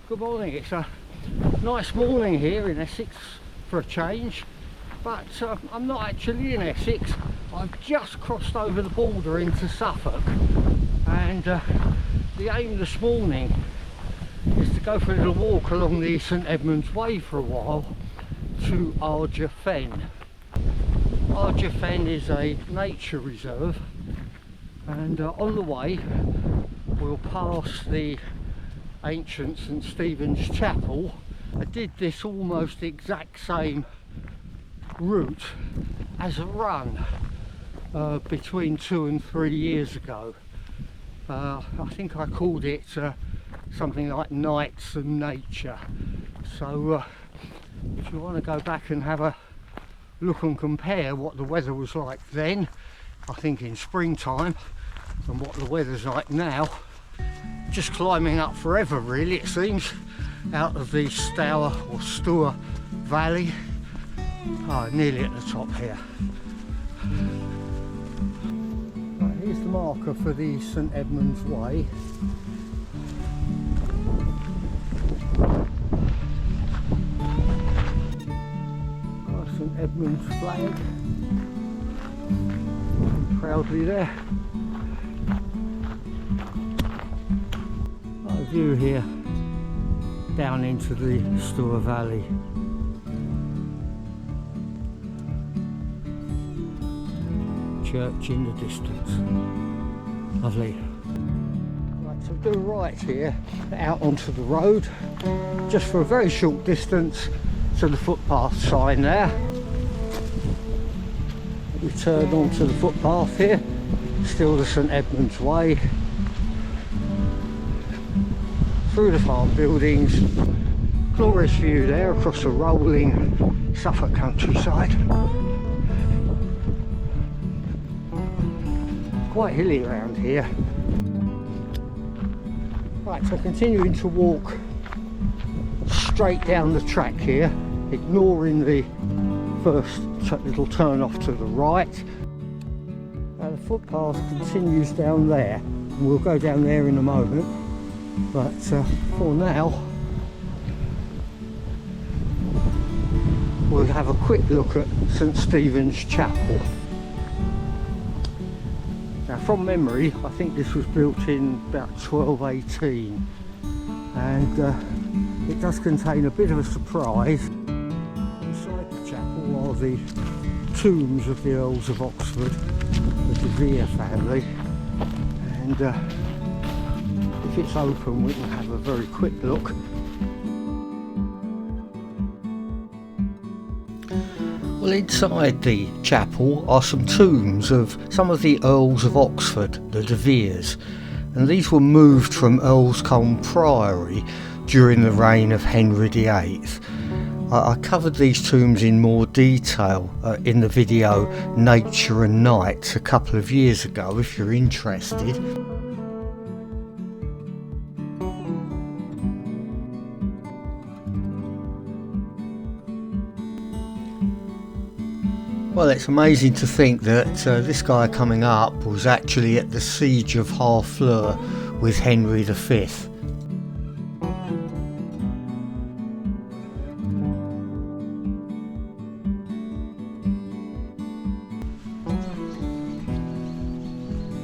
Good morning. It's a nice morning here in Essex for a change, but I'm not actually in Essex. I've just crossed over the border into Suffolk, and the aim this morning is to go for a little walk along the St Edmunds Way for a while to Arger Fen. Arger Fen is a nature reserve, and on the way we'll pass the ancient St Stephen's Chapel. I did this almost exact same route as a run between 2 and 3 years ago. I think I called it something like Nights and Nature. So if you want to go back and have a look and compare what the weather was like then, I think in springtime, and what the weather's like now, just climbing up forever really, it seems, out of the Stour or Stour Valley. Oh, nearly at the top here. Right, here's the marker for the St Edmunds Way. Oh, St Edmunds flag, proudly there. View here down into the Stour Valley. Church in the distance. Lovely. Right, so do right here, out onto the road, just for a very short distance to the footpath sign there. We turn onto the footpath here, still the St Edmunds Way. Through the farm buildings, glorious view there across the rolling Suffolk countryside. Quite hilly around here. Right, so continuing to walk straight down the track here, ignoring the first little turn off to the right. Now the footpath continues down there, and we'll go down there in a moment. But for now, we'll have a quick look at St Stephen's Chapel. Now from memory, I think this was built in about 1218, and it does contain a bit of a surprise. Inside the chapel are the tombs of the Earls of Oxford, the De Vere family, and if it's open we can have a very quick look. Well, inside the chapel are some tombs of some of the Earls of Oxford, the De Veres, and these were moved from Earlscombe Priory during the reign of Henry VIII. I covered these tombs in more detail in the video Nature and Nights a couple of years ago, if you're interested. Well, it's amazing to think that this guy coming up was actually at the Siege of Harfleur with Henry V.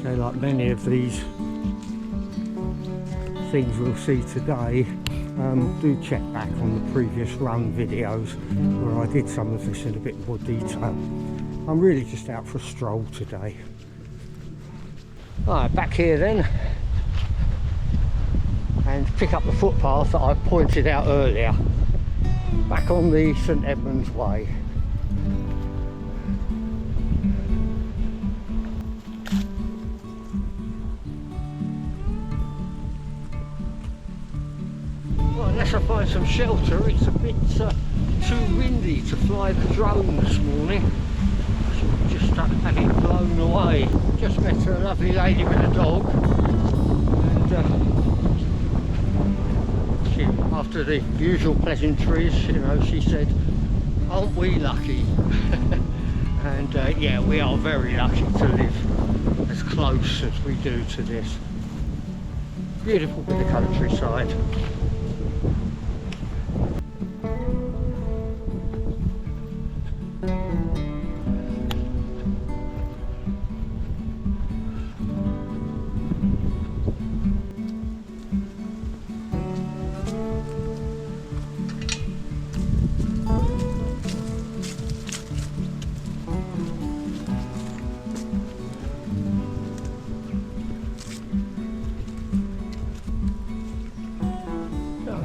Okay, like many of these things we'll see today, do check back on the previous run videos where I did some of this in a bit more detail. I'm really just out for a stroll today. Alright, back here then, and pick up the footpath that I pointed out earlier, back on the St Edmunds Way. Unless I find some shelter, it's a bit too windy to fly the drone this morning. Just had it blown away. Just met a lovely lady with a dog, and after the usual pleasantries, you know, she said, "Aren't we lucky?" And yeah, we are very lucky to live as close as we do to this beautiful bit of countryside.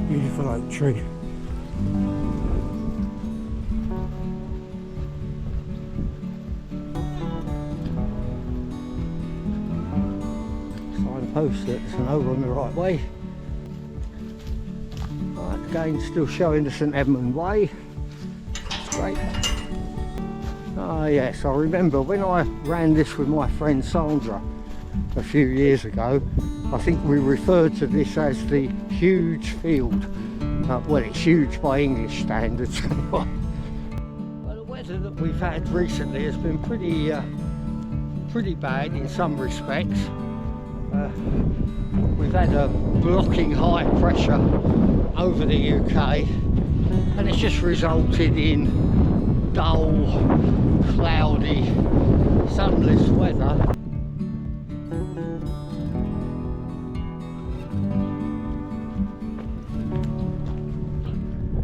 Beautiful oak tree. Signpost that there's an over on the right way. Right, again still showing the St Edmund Way. It's great. Ah yes, I remember when I ran this with my friend Sandra a few years ago, I think we referred to this as the huge field. Well, it's huge by English standards. Well, the weather that we've had recently has been pretty bad in some respects. We've had a blocking high pressure over the UK, and it's just resulted in dull, cloudy, sunless weather.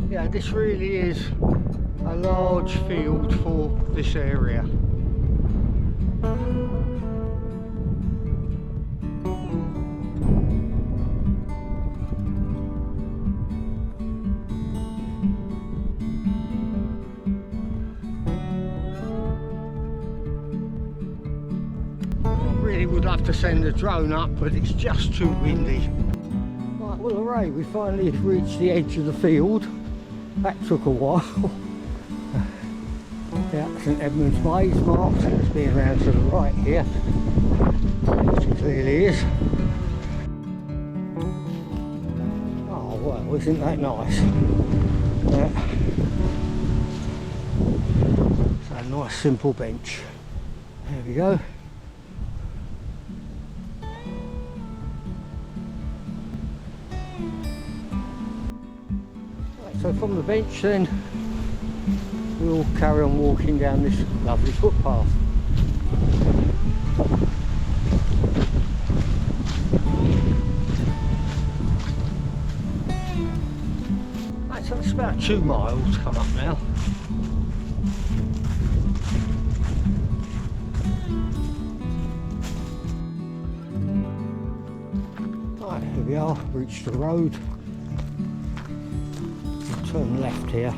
Yeah, this really is a large field for this area. Would love to send the drone up, but it's just too windy. Right, well hooray, we finally reached the edge of the field. That took a while. Yeah, St Edmund's Way is marked, it's being around to the right here, which it clearly is. Oh well, isn't that nice? Yeah. So a nice simple bench. There we go. So from the bench then, we'll carry on walking down this lovely footpath. Right, so it's about 2 miles come up now. Right, here we are, reached the road. Turn left here.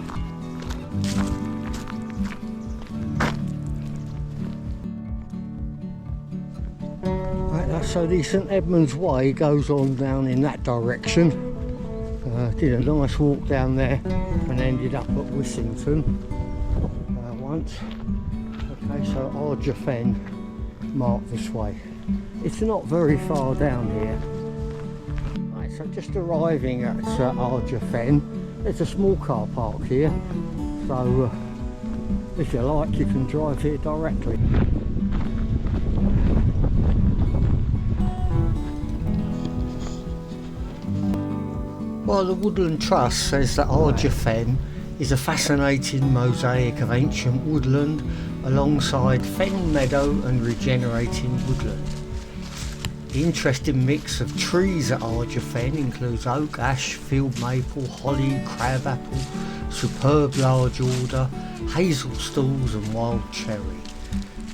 Right, so the St Edmund's Way goes on down in that direction. Did a nice walk down there and ended up at Wissington once. Okay, so Arger Fen marked this way. It's not very far down here. Right, so just arriving at Arger Fen. There's a small car park here, so if you like you can drive here directly. Well, the Woodland Trust says that Arger Fen is a fascinating mosaic of ancient woodland alongside fen meadow and regenerating woodland. The interesting mix of trees at Arger Fen includes oak, ash, field maple, holly, crabapple, superb large alder, hazel stalls and wild cherry.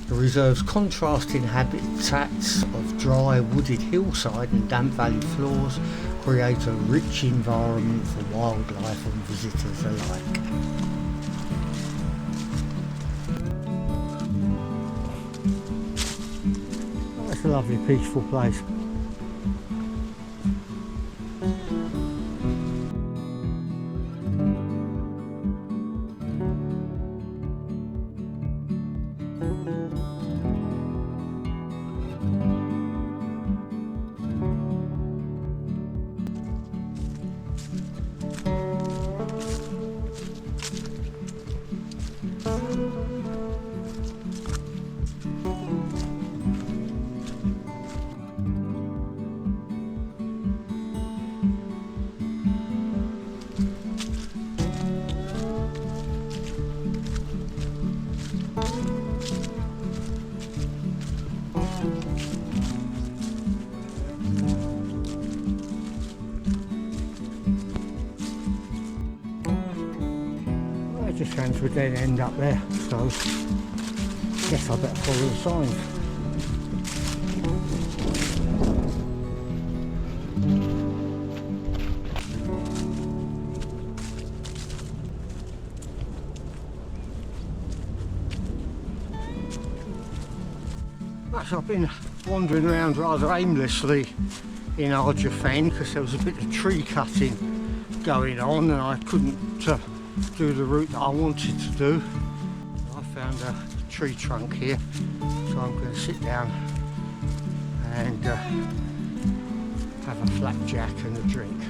The reserve's contrasting habitats of dry wooded hillside and damp valley floors create a rich environment for wildlife and visitors alike. It's a lovely peaceful place. Just going to a dead end up there, so I guess I better follow the signs. So I've been wandering around rather aimlessly in Arger Fen because there was a bit of tree cutting going on and I couldn't do the route that I wanted to do. I found a tree trunk here, so I'm going to sit down and have a flapjack and a drink.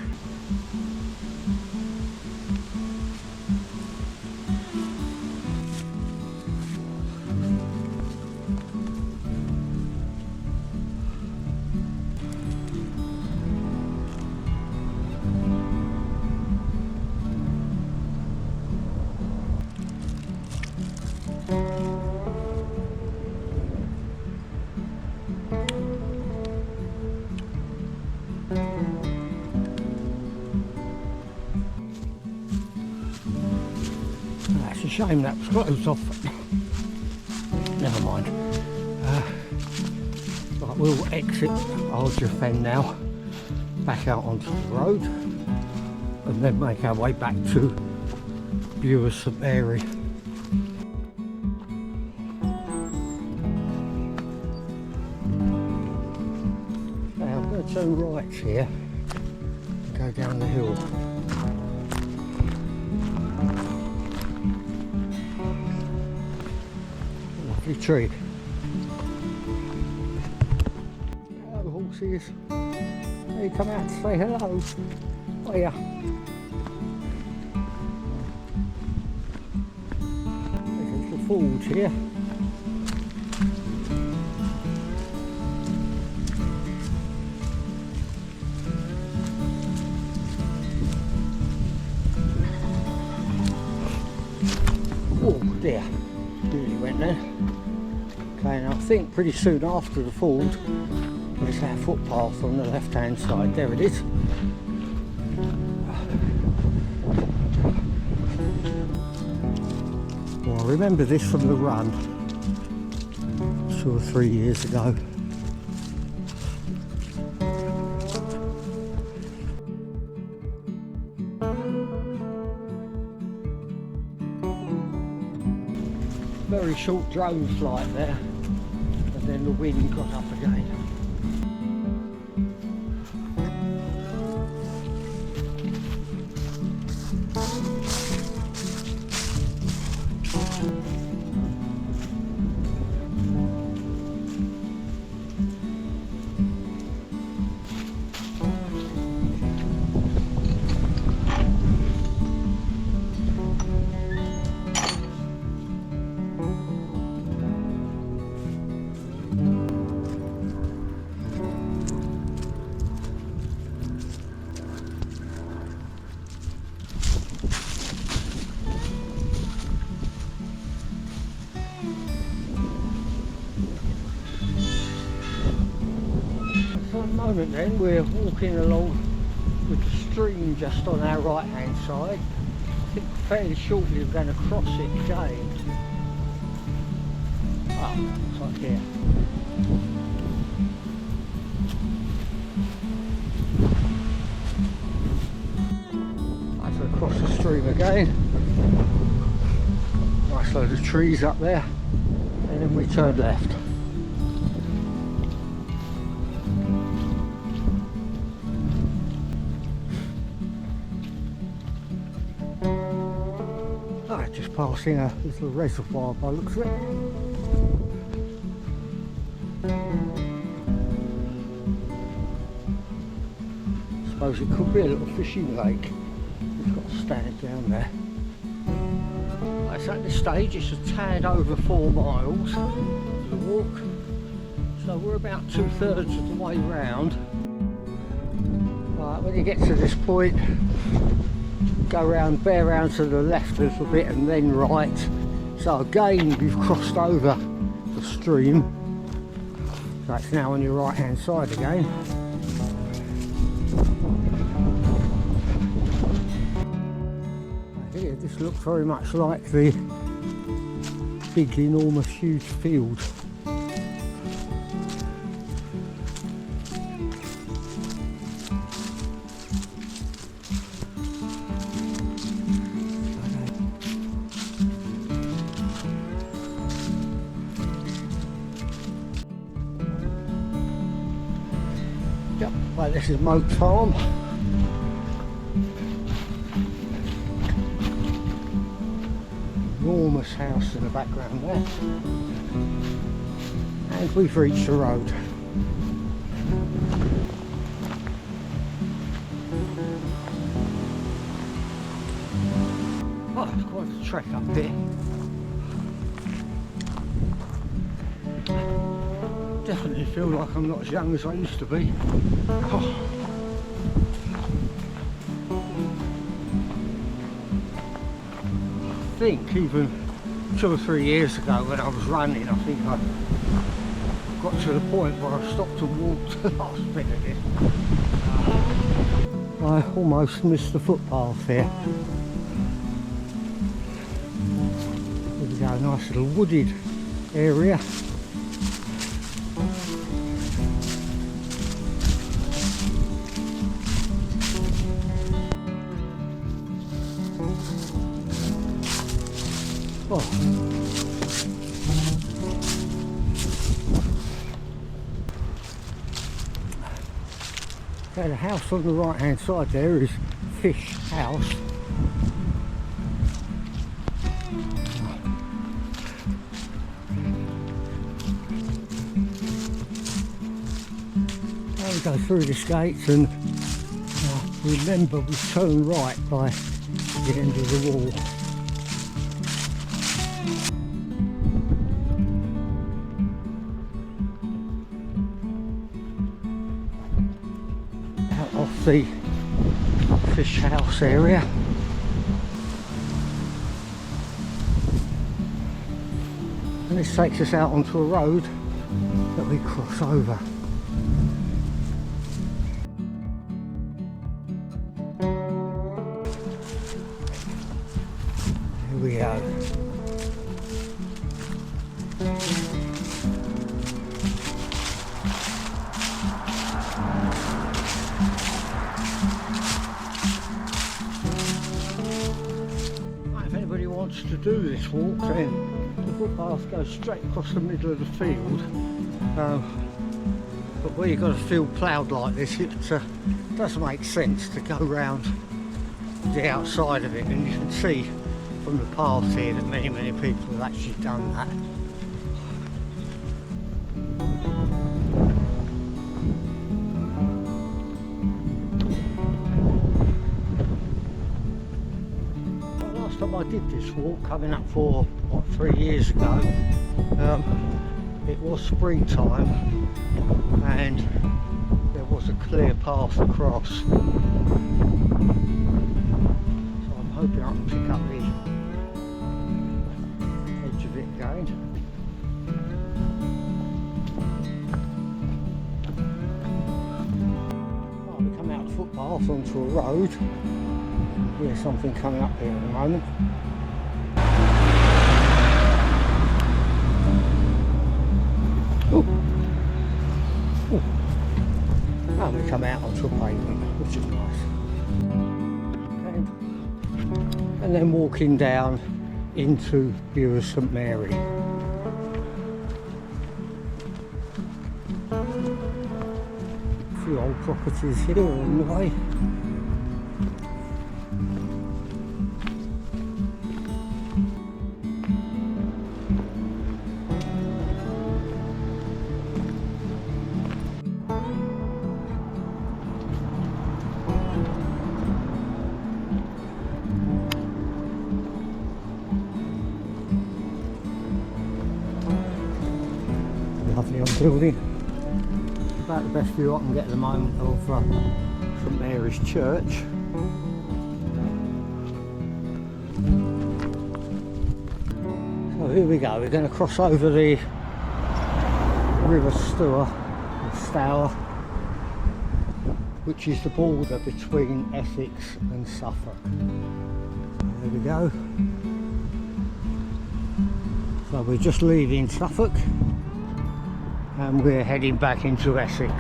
That's a shame that was closed off. Never mind. Right, we'll exit Arger Fen now, back out onto the road, and then make our way back to Bures St Mary. Now I'm going to turn right here and go down the hill. Lovely tree. Hello horses. Hey, come out to say hello. Oh yeah. There's the forge here. Oh dear, nearly went there. Okay, and I think pretty soon after the ford there's that footpath on the left hand side. There it is. Well, I remember this from the run 2 or 3 years ago. Very short drone flight there, and then the wind got up again. For a moment then, we're walking along with the stream just on our right hand side. I think fairly shortly we're going to cross it again. Oh, it's like here. As we cross the stream again, nice load of trees up there, and then we turn left. Just passing a little reservoir by the looks of it. Suppose it could be a little fishing lake. We've got to stand down there. So at this stage it's a tad over 4 miles to walk. So we're about 2/3 of the way round. Right, when you get to this point, go round, bear round to the left a little bit and then right. So again we've crossed over the stream. So it's now on your right hand side again. Here this looks very much like the big enormous huge field. Right, this is Moat Farm. Enormous house in the background there. And we've reached the road. Oh, it's quite a trek up here. Definitely feel like I'm not as young as I used to be. Oh. I think even 2 or 3 years ago when I was running, I think I got to the point where I stopped and walked the last bit of it. I almost missed the footpath here. There we go, nice little wooded area. Oh. Okay, the house on the right hand side there is Fish House. Now we go through this gate and remember we turn right by the end of the wall. Off the Fish House area. And this takes us out onto a road that we cross over. Here we go. To do this walk, then the footpath goes straight across the middle of the field, but where you've got a field ploughed like this, it does make sense to go round the outside of it, and you can see from the path here that many people have actually done that. I did this walk coming up for what, 3 years ago. It was springtime and there was a clear path across, so I'm hoping I can pick up the edge of it again. Right, we come out the footpath onto a road. Here's something coming up here at the moment. And we come out onto a pavement, which is nice. And then walking down into Bures St Mary. A few old properties here along the way. Lovely old building. About the best view I can get at the moment of St Mary's Church. So here we go, we're going to cross over the River Stour, which is the border between Essex and Suffolk. There we go. So we're just leaving Suffolk and we're heading back into Essex.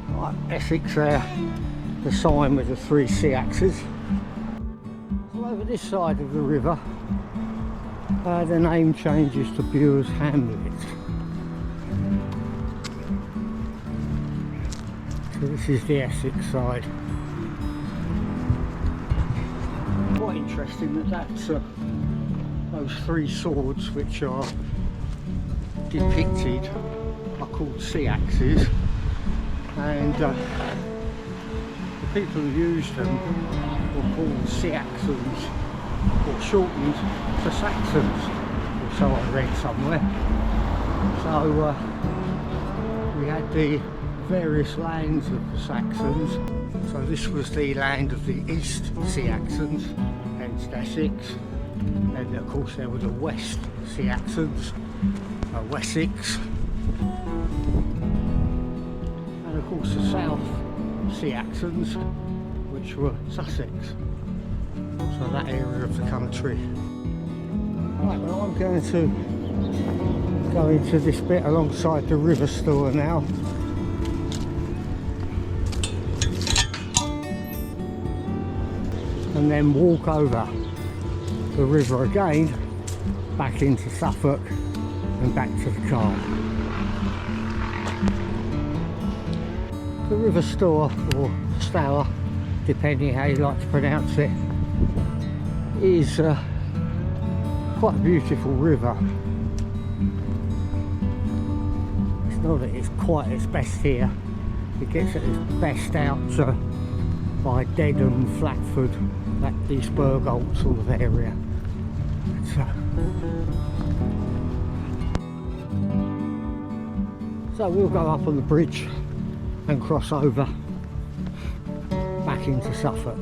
Right, Essex there, the sign with the 3 sea axes. So over this side of the river, the name changes to Bures Hamlet. So this is the Essex side. Quite interesting that that's those three swords which are depicted are called sea axes, and the people who used them were called Saxons, or shortened for Saxons, or so I read somewhere. So we had the various lands of the Saxons. So this was the land of the East Saxons, hence Essex, and of course there were the West Saxons, Wessex, and of course the South Saxons, which were Sussex, so that area of the country. Right, well, I'm going to go into this bit alongside the River Stour now. And then walk over the river again, back into Suffolk and back to the car. The River Stour, or Stour, depending how you like to pronounce it, is quite a beautiful river. It's not that it's quite its best here, it gets at its best out by Dedham, Flatford, that East Burgolt sort of area. So we'll go up on the bridge and cross over back into Suffolk.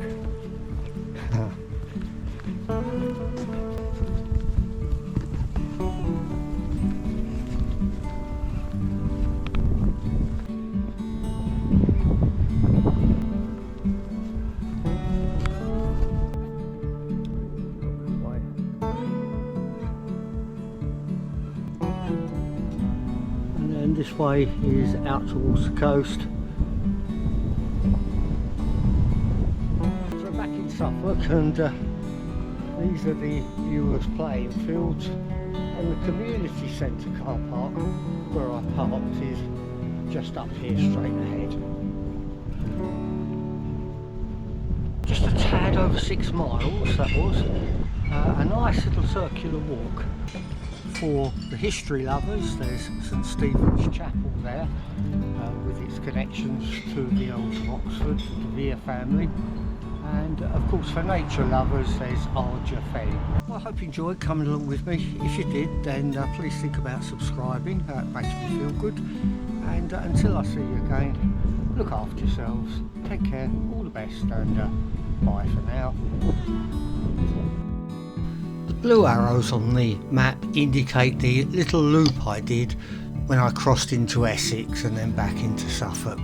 This way is out towards the coast. So back in Suffolk, and these are the viewers' playing fields, and the community centre car park where I parked is just up here straight ahead. Just a tad over 6 miles that was. A nice little circular walk. For the history lovers, there's St Stephen's Chapel there, with its connections to the Earls of Oxford, the Vere family, and of course for nature lovers there's Arger Fen. Well, I hope you enjoyed coming along with me. If you did, then please think about subscribing, it makes me feel good, and until I see you again, look after yourselves, take care, all the best, and bye for now. Blue arrows on the map indicate the little loop I did when I crossed into Essex and then back into Suffolk.